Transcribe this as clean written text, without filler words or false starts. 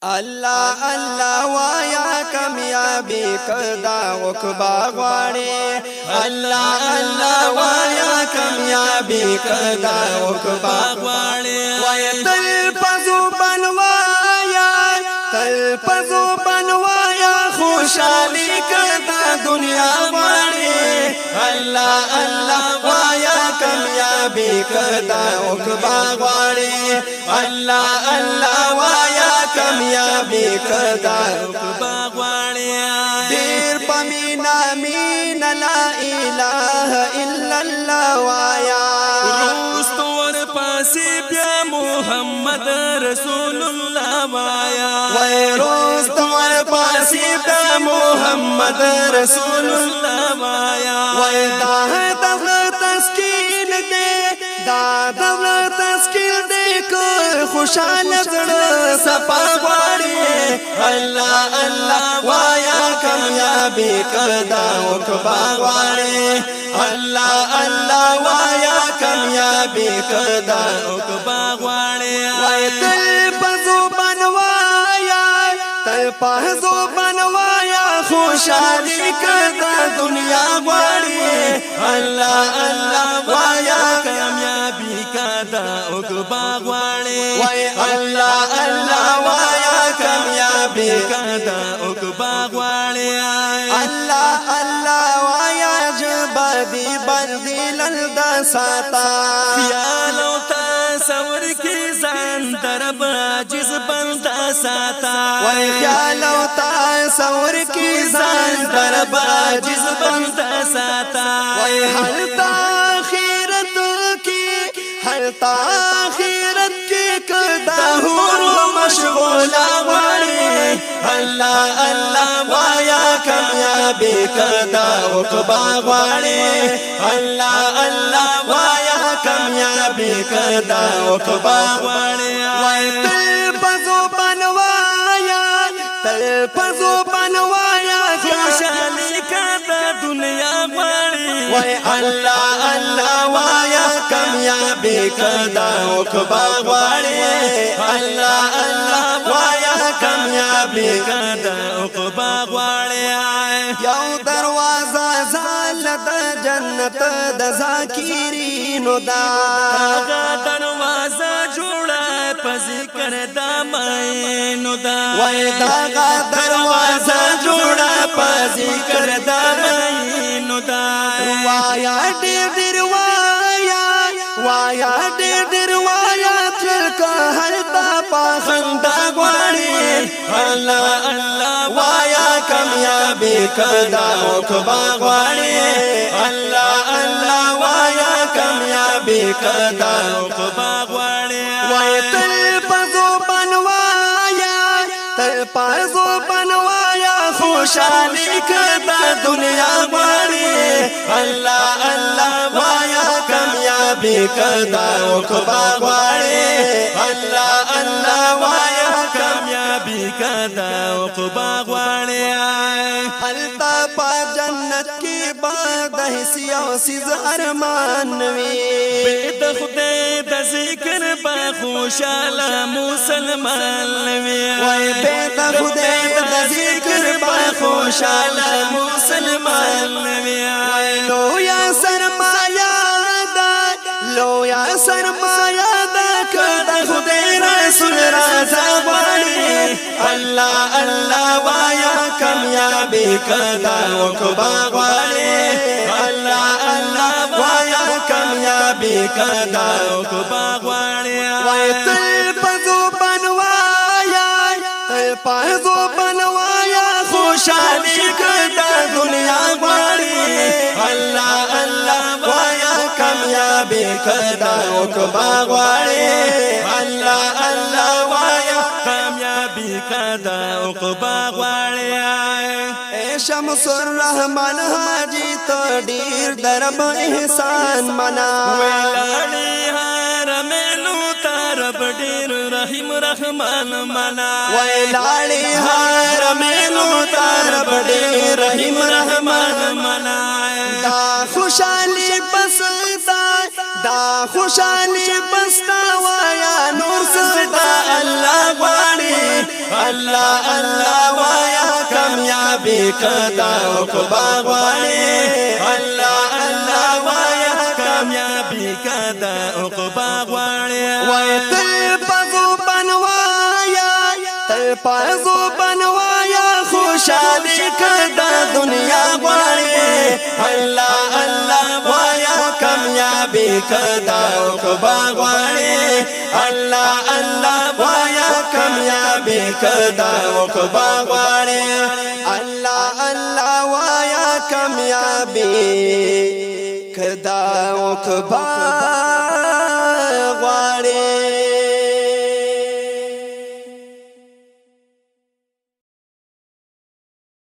الله الله وایا کامیابی کدا عقبا غواړي الله الله وایا کامیابی کدا عقبا غواړي وای تل پزو بنوایا تل پزو بنوایا خوشالي کدا دنیا غواړي الله الله وایا کامیابی کدا عقبا غواړي الله الله وایا کامیابی کدا عقبا غواړي دیر پمینا مین لا اله الا الله وایا رستور پاسی بیا محمد رسول الله وایا وای رستور پاسی بیا محمد رسول الله وایا وای دا دغه تسکین دے دا دغه تسکین دے خوشاله زړه صفا غواړي الله الله وایا کامیابی کدا عقبا غواړي الله الله وایا کامیابی کدا عقبا غواړي وای تل پزو بنوایا تل پزو بنوایا خوشالي کدا دنیا غواړي الله الله وایا کامیابی کدا عقبا غواړي وای الله الله وایا کامیابی کدا عقبا غواړي الله الله وایا جبدی بندی لندا ساتا خیال او تصور کی ځان درب عاجز بندا ساتا وای خیال او تصور کی ځان درب عاجز بندا ساتا وای هر تاخیرت کی هر تاخیرت کی کدا هور مشغولا غواړي الله الله وایا کامیابی کدا عقبا غواړي الله الله وایا کامیابی کدا عقبا غواړي وای تل پزو بنوایا تل پزو بنوایا خوشالي کدا دنیا غواړي وای الله الله وایا کامیابی کدا عقبا غواړي الله الله وایا کامیابی کدا عقبا غواړي یو دروازه زال د جنت د ذاکرینو دا دروازه جوړه په ذکر د مینو دا وای دا دروازه جوړه په ذکر د مینو دا وایا ډېر وایا وایا ډېر وایا تل که هر تا پخندا غواړي الله الله وایا کامیابی کدا عقبا غواړي الله الله وایا کامیابی کدا عقبا غواړي وای تل پزو بنوایا تل پزو بنوایا خوشالي کدا دنیا غواړي الله الله وایا کامیابی کدا عقبا غواړي الله الله وایا کامیابی کدا عقبا غواړي حلتا پا جنت کی باد حسی او سیز ارمان وی بید خدای د ذکر با خوشاله مسلمان وی وای بید خدای د ذکر با خوشاله مسلمان وی لو یا سرمایا دا لو یا سرمایا دا کدا خدای رسول رضا غواړي الله الله وایا کامیابی کدا عقبا غواړي الله الله وایا کامیابی کدا عقبا غواړي وای تل پزو بنوایا تل پزو بنوایا خوشالي کدا دنیا غواړي الله الله وایا کامیابی کدا عقبا غواړي الله الله وایا کامیابی کدا عقبا غواړي شمس الرحمن حاجی تو ډیر درب احسان منا ویلاړي حرمینو ترب ډیر رحیم رحمان منا ویلاړي حرمینو ترب ډیر رحیم رحمان منا دا خوشالي بستا دا خوشالي بستا وایا نور ستا الله غواړي الله الله وایا کامیابی کدا عقبا غواړي الله الله وایا کامیابی کدا عقبا غواړي وای تل پزو بنوایا تل پزو بنوایا خوشالي کدا دنیا غواړي الله الله وایا کامیابی کدا عقبا غواړي الله الله وایا کامیابی کدا عقبا غواړي الله الله وایا کامیابی کدا عقبا